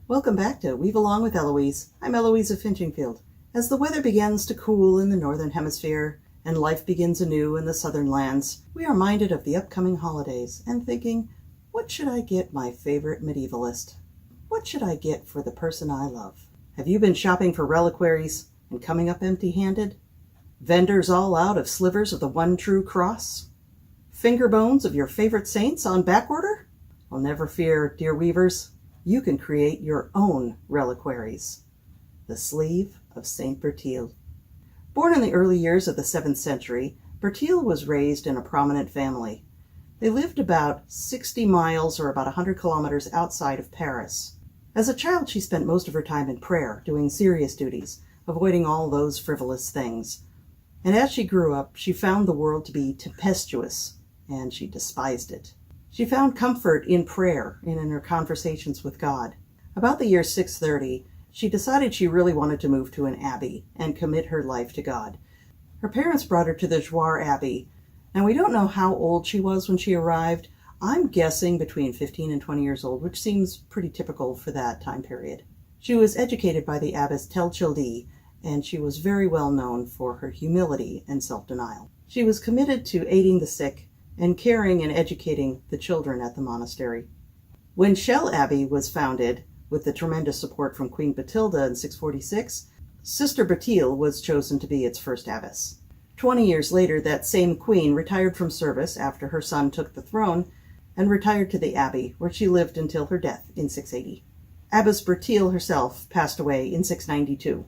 Welcome back to Weave Along with Elewys. I'm Elewys of Finchingfield. As the weather begins to cool in the northern hemisphere and life begins anew in the southern lands, we are minded of the upcoming holidays and thinking, what should I get my favorite medievalist? What should I get for the person I love? Have you been shopping for reliquaries and coming up empty-handed? Vendors all out of slivers of the one true cross? Finger bones of your favorite saints on backorder? Well, never fear, dear weavers. You can create your own reliquaries. The Sleeve of Saint Bertille. Born in the early years of the 7th century, Bertille was raised in a prominent family. They lived about 60 miles or about 100 kilometers outside of Paris. As a child, she spent most of her time in prayer, doing serious duties, avoiding all those frivolous things. And as she grew up, she found the world to be tempestuous, and she despised it. She found comfort in prayer and in her conversations with God. About the year 630, she decided she really wanted to move to an abbey and commit her life to God. Her parents brought her to the Chelles Abbey, and we don't know how old she was when she arrived. I'm guessing between 15 and 20 years old, which seems pretty typical for that time period. She was educated by the Abbess Chelles, and she was very well known for her humility and self-denial. She was committed to aiding the sick and caring and educating the children at the monastery. When Chelles Abbey was founded, with the tremendous support from Queen Bathilda in 646, Sister Bertille was chosen to be its first abbess. 20 years later, that same queen retired from service after her son took the throne and retired to the abbey, where she lived until her death in 680. Abbess Bertille herself passed away in 692,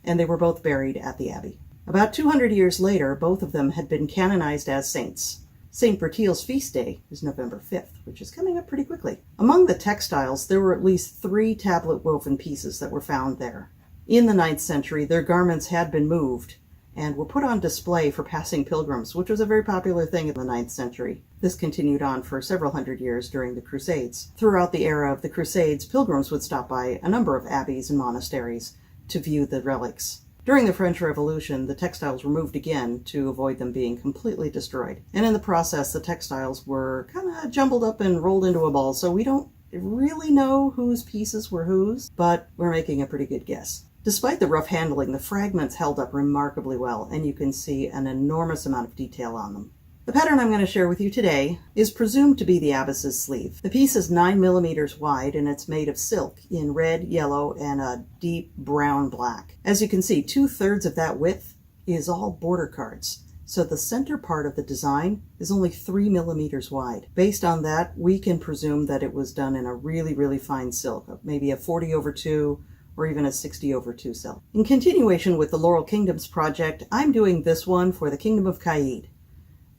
and they were both buried at the abbey. About 200 years later, both of them had been canonized as saints. St. Bertille's feast day is November 5th, which is coming up pretty quickly. Among the textiles, there were at least 3 tablet woven pieces that were found there. In the 9th century, their garments had been moved and were put on display for passing pilgrims, which was a very popular thing in the 9th century. This continued on for several hundred years during the Crusades. Throughout the era of the Crusades, pilgrims would stop by a number of abbeys and monasteries to view the relics. During the French Revolution, the textiles were moved again to avoid them being completely destroyed. And in the process, the textiles were kind of jumbled up and rolled into a ball, so we don't really know whose pieces were whose, but we're making a pretty good guess. Despite the rough handling, the fragments held up remarkably well, and you can see an enormous amount of detail on them. The pattern I'm going to share with you today is presumed to be the abbess's sleeve. The piece is 9 millimeters wide, and it's made of silk in red, yellow, and a deep brown black. As you can see, 2/3 of that width is all border cards. So the center part of the design is only 3 millimeters wide. Based on that, we can presume that it was done in a really, really fine silk, maybe a 40/2 or even a 60/2 silk. In continuation with the Laurel Kingdoms project, I'm doing this one for the Kingdom of Caid.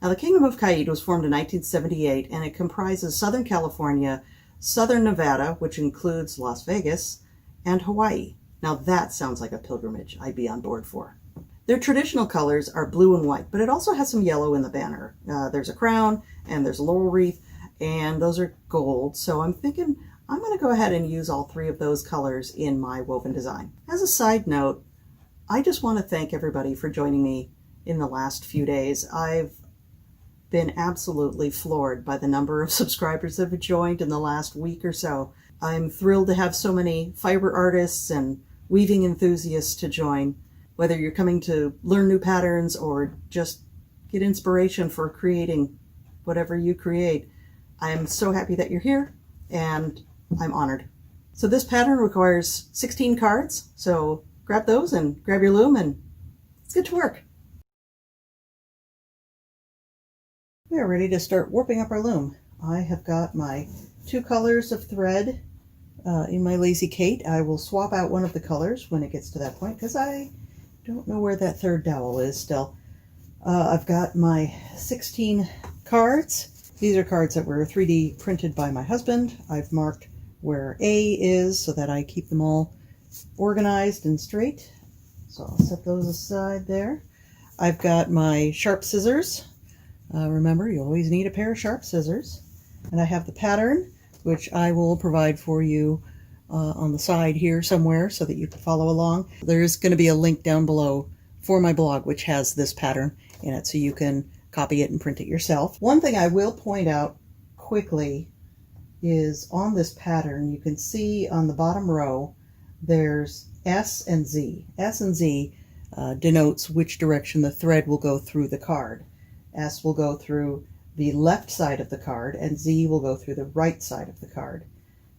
Now, the Kingdom of Caid was formed in 1978, and it comprises Southern California, Southern Nevada, which includes Las Vegas, and Hawaii. Now, that sounds like a pilgrimage I'd be on board for. Their traditional colors are blue and white, but it also has some yellow in the banner. There's a crown, and there's a laurel wreath, and those are gold. So I'm thinking I'm going to go ahead and use all 3 of those colors in my woven design. As a side note, I just want to thank everybody for joining me in the last few days. I've been absolutely floored by the number of subscribers that have joined in the last week or so. I'm thrilled to have so many fiber artists and weaving enthusiasts to join. Whether you're coming to learn new patterns or just get inspiration for creating whatever you create, I am so happy that you're here, and I'm honored. So this pattern requires 16 cards, so grab those and grab your loom and let's get to work. We are ready to start warping up our loom. I have got my 2 colors of thread in my Lazy Kate. I will swap out one of the colors when it gets to that point because I don't know where that 3rd dowel is still. I've got my 16 cards. These are cards that were 3D printed by my husband. I've marked where A is so that I keep them all organized and straight. So I'll set those aside there. I've got my sharp scissors. Remember, you always need a pair of sharp scissors. And I have the pattern, which I will provide for you on the side here somewhere so that you can follow along. There is going to be a link down below for my blog, which has this pattern in it, so you can copy it and print it yourself. One thing I will point out quickly is on this pattern. You can see on the bottom row there's S and Z. S and Z denotes which direction the thread will go through the card. S will go through the left side of the card and Z will go through the right side of the card.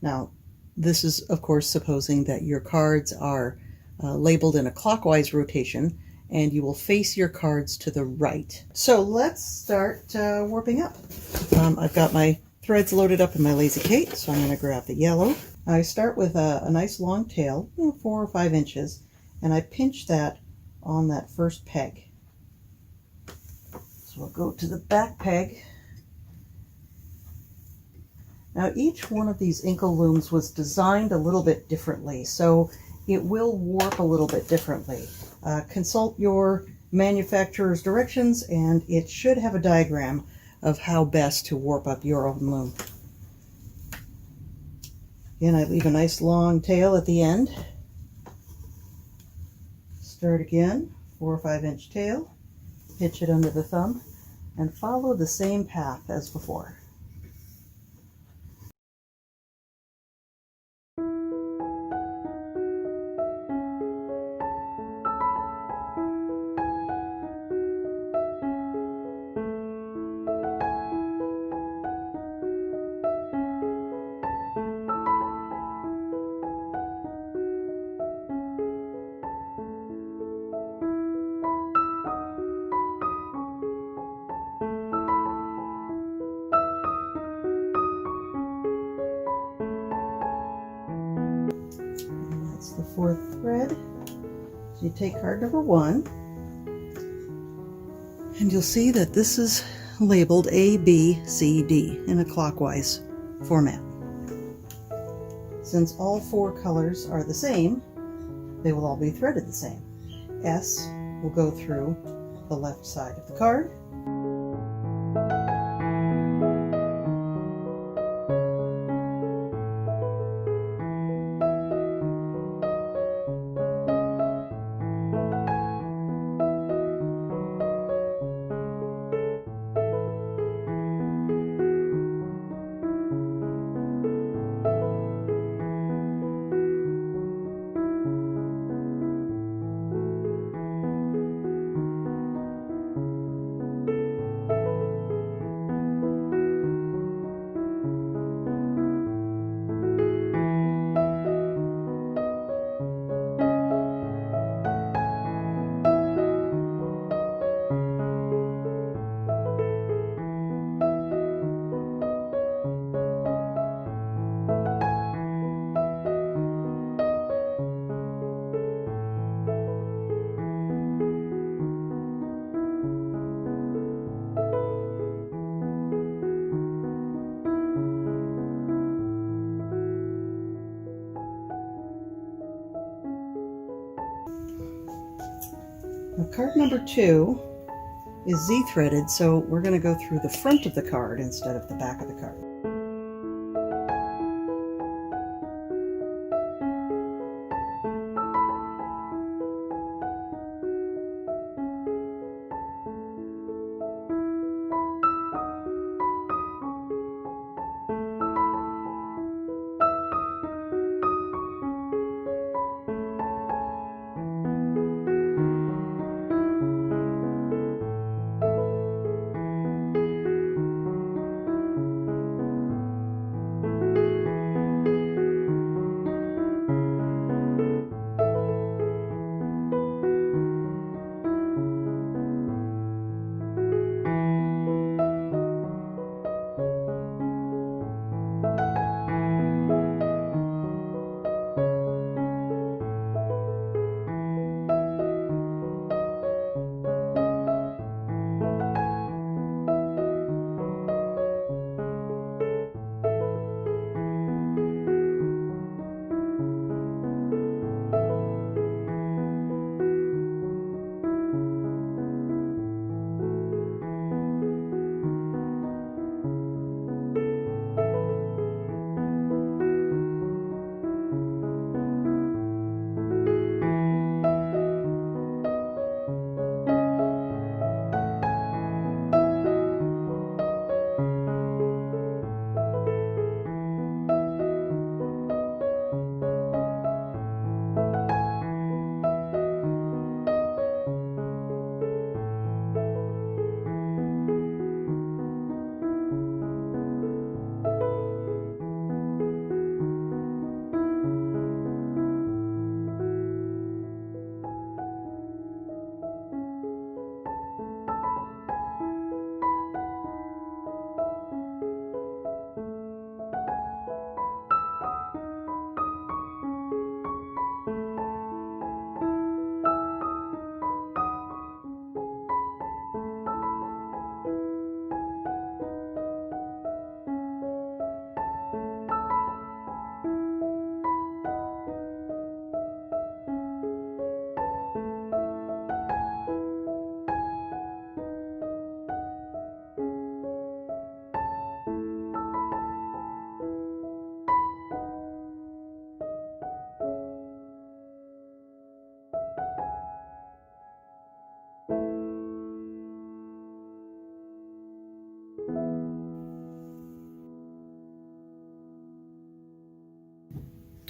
Now, this is of course supposing that your cards are labeled in a clockwise rotation and you will face your cards to the right. So let's start warping up. I've got my threads loaded up in my Lazy Kate, so I'm going to grab the yellow. I start with a nice long tail, 4 or 5 inches, and I pinch that on that first peg. So we'll go to the back peg. Now each one of these inkle looms was designed a little bit differently, so it will warp a little bit differently. Consult your manufacturer's directions and it should have a diagram of how best to warp up your own loom. Again, I leave a nice long tail at the end. Start again, 4 or 5 inch tail, pitch it under the thumb, and follow the same path as before. That's the 4th thread. So you take card number 1, and you'll see that this is labeled A, B, C, D in a clockwise format. Since all 4 colors are the same, they will all be threaded the same. S will go through the left side of the card. Now, card number 2 is Z-threaded, so we're going to go through the front of the card instead of the back of the card.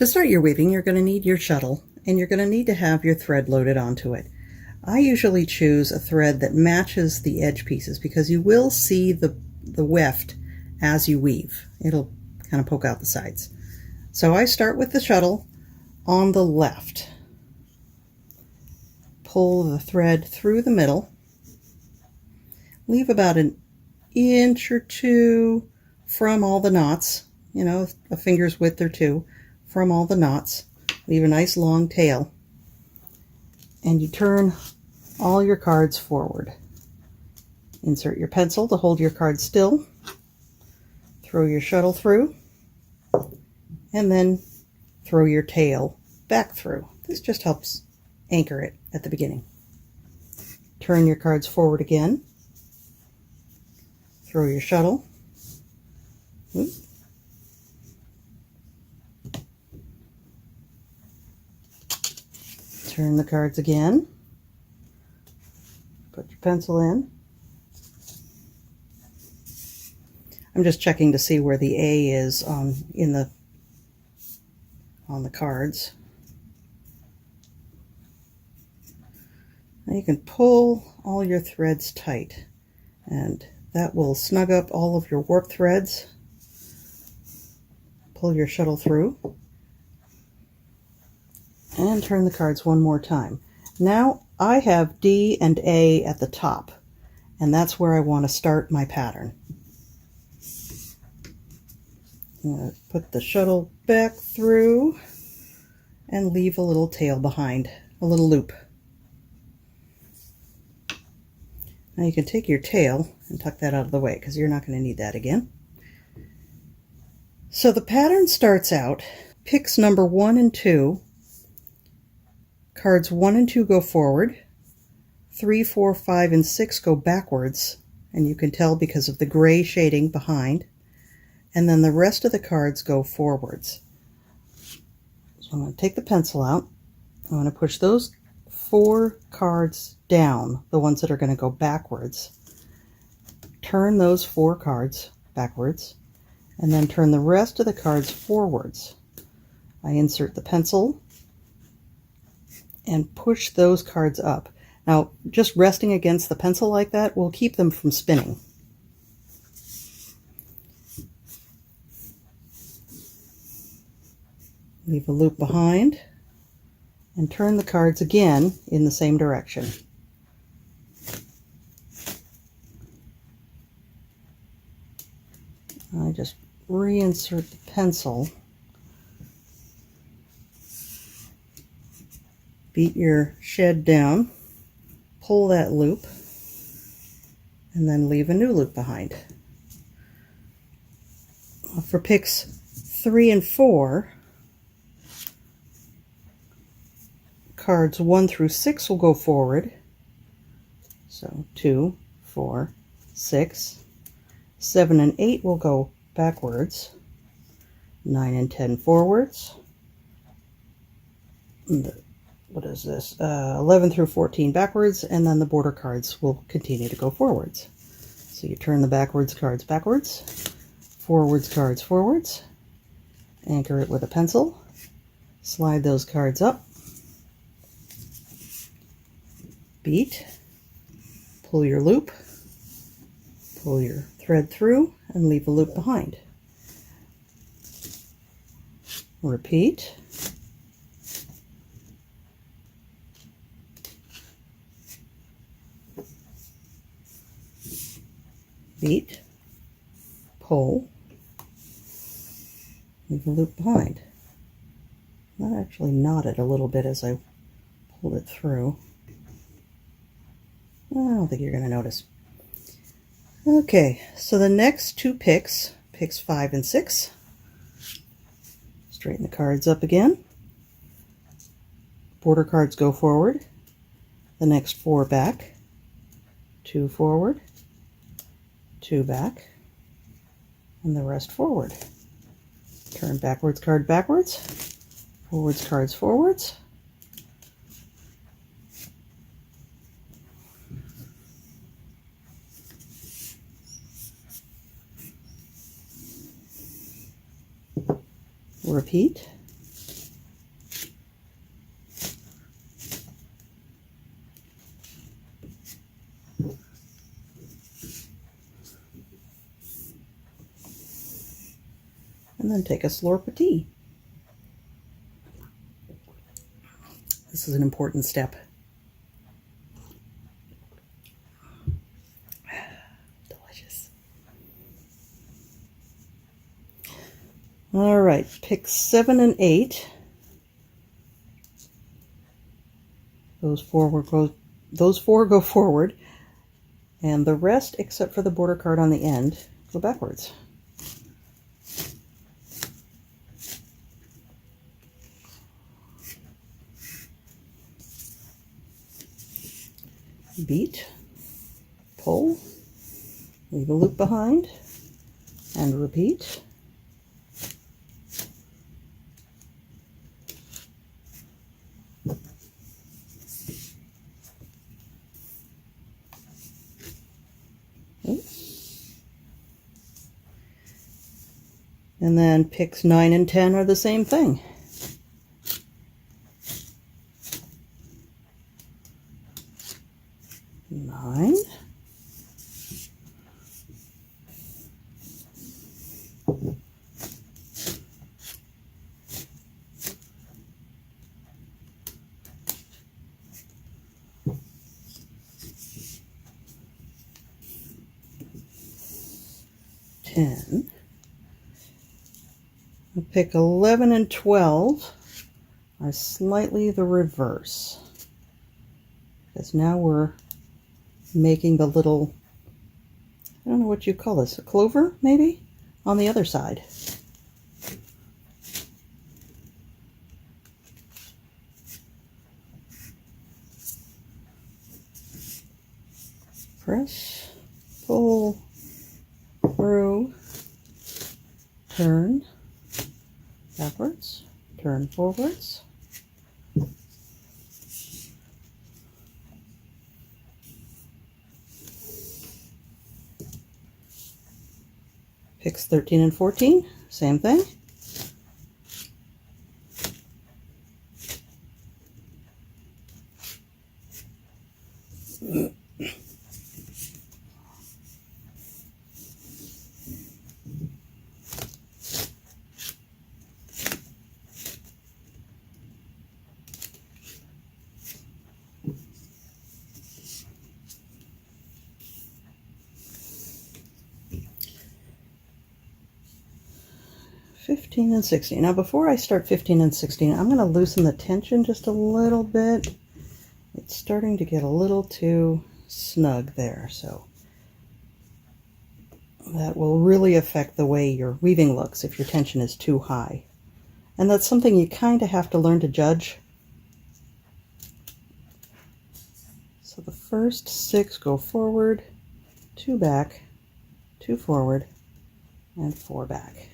To start your weaving, you're going to need your shuttle, and you're going to need to have your thread loaded onto it. I usually choose a thread that matches the edge pieces because you will see the weft as you weave. It'll kind of poke out the sides. So I start with the shuttle on the left. Pull the thread through the middle. Leave about an inch or two from all the knots, you know, a finger's width or two from all the knots. Leave a nice long tail. And you turn all your cards forward. Insert your pencil to hold your card still. Throw your shuttle through. And then throw your tail back through. This just helps anchor it at the beginning. Turn your cards forward again. Throw your shuttle. Turn the cards again. Put your pencil in. I'm just checking to see where the A is on the cards. Now you can pull all your threads tight, and that will snug up all of your warp threads. Pull your shuttle through and turn the cards one more time. Now I have D and A at the top, and that's where I want to start my pattern. I'm going to put the shuttle back through and leave a little tail behind, a little loop. Now you can take your tail and tuck that out of the way because you're not going to need that again. So the pattern starts out, picks number 1 and 2, cards 1 and 2 go forward, 3, 4, 5, and 6 go backwards, and you can tell because of the gray shading behind, and then the rest of the cards go forwards. So I'm going to take the pencil out. I'm going to push those 4 cards down, the ones that are going to go backwards. Turn those 4 cards backwards, and then turn the rest of the cards forwards. I insert the pencil and push those cards up. Now, just resting against the pencil like that will keep them from spinning. Leave a loop behind and turn the cards again in the same direction. I just reinsert the pencil. Beat your shed down, pull that loop, and then leave a new loop behind. For picks 3 and 4, cards 1 through 6 will go forward. So 2, 4, 6. 7 and 8 will go backwards. 9 and 10 forwards. What is this? 11 through 14 backwards, and then the border cards will continue to go forwards. So you turn the backwards cards backwards, forwards cards forwards, anchor it with a pencil, slide those cards up, beat, pull your loop, pull your thread through, and leave a loop behind. Repeat. Beat, pull, leave a loop behind. That actually knotted a little bit as I pulled it through. I don't think you're going to notice. Okay, so the next 2 picks, picks 5 and 6, straighten the cards up again. Border cards go forward, the next 4 back, 2 forward, 2 back, and the rest forward. Turn backwards card backwards, forwards cards forwards. Repeat. and then take a slore petit. This is an important step. Delicious. All right, pick 7 and 8. Those four go forward, and the rest, except for the border card on the end, go backwards. Beat, pull, leave a loop behind, and repeat. And then picks 9 and 10 are the same thing. Nine. Ten. I'll pick 11 and 12 are slightly the reverse, because now we're making the little, I don't know what you call this, a clover maybe, on the other side. Press, pull, through, turn, backwards, turn forwards. Picks 13 and 14, same thing. Fifteen and 16. Now before I start 15 and 16, I'm going to loosen the tension just a little bit. It's starting to get a little too snug there, so that will really affect the way your weaving looks if your tension is too high. And that's something you kind of have to learn to judge. So the first 6 go forward, 2 back, 2 forward, and 4 back.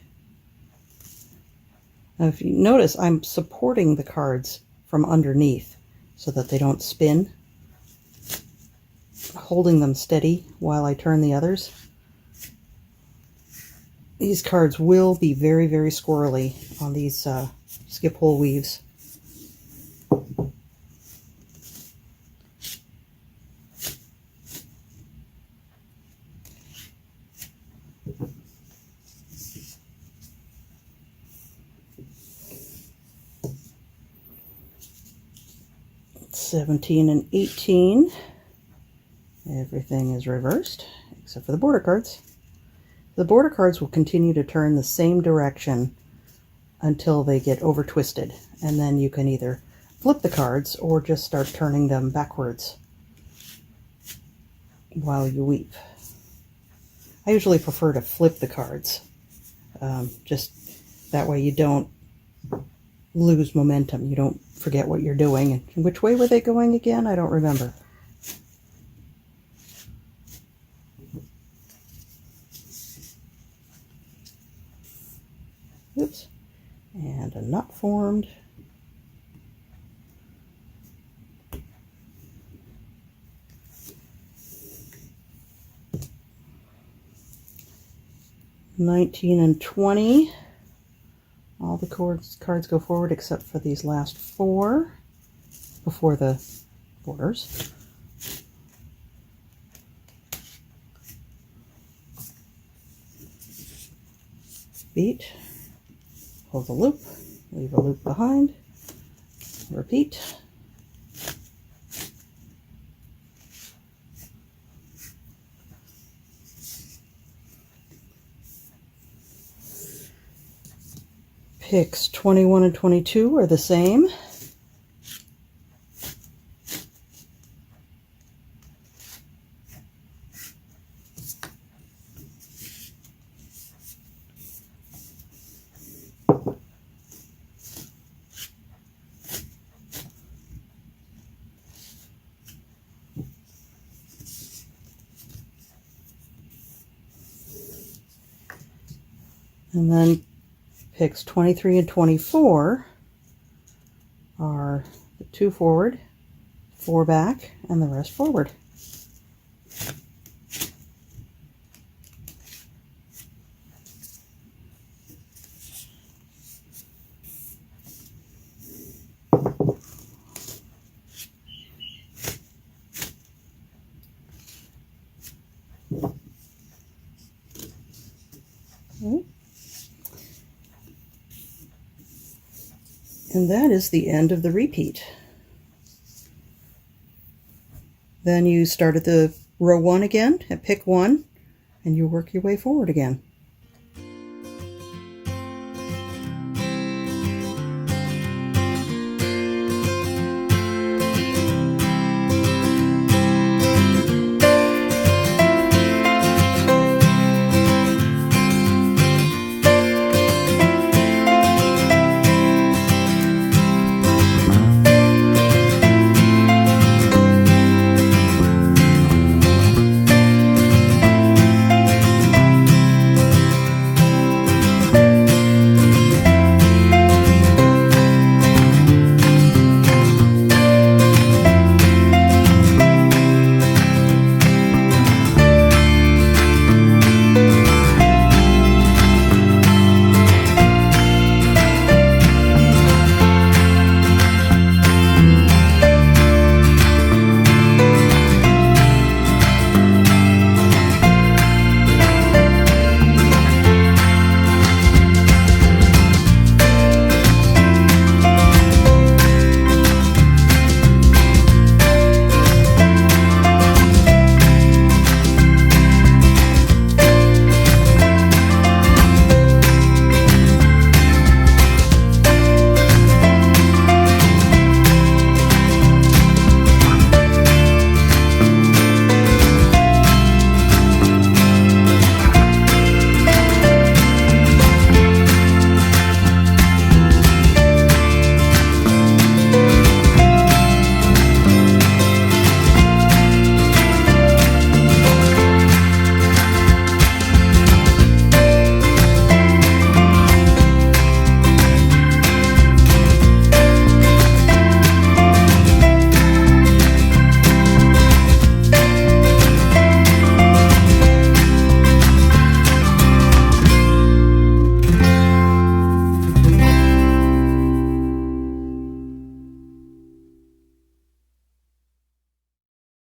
Now if you notice, I'm supporting the cards from underneath so that they don't spin, holding them steady while I turn the others. These cards will be very, very squirrely on these skip hole weaves. $17 and $18. Everything is reversed except for the border cards. The border cards will continue to turn the same direction until they get over twisted, and then you can either flip the cards or just start turning them backwards while you weave. I usually prefer to flip the cards, just that way you don't lose momentum. You don't forget what you're doing. And which way were they going again? I don't remember. Oops. And a knot formed. $19 and $20. All the cards go forward except for these last 4 before the borders. Beat, pull the loop, leave a loop behind, repeat. Picks 21 and 22 are the same. And then picks 23 and 24 are the 2 forward, 4 back, and the rest forward. Okay. And that is the end of the repeat. Then you start at the row 1 again, and pick 1, and you work your way forward again.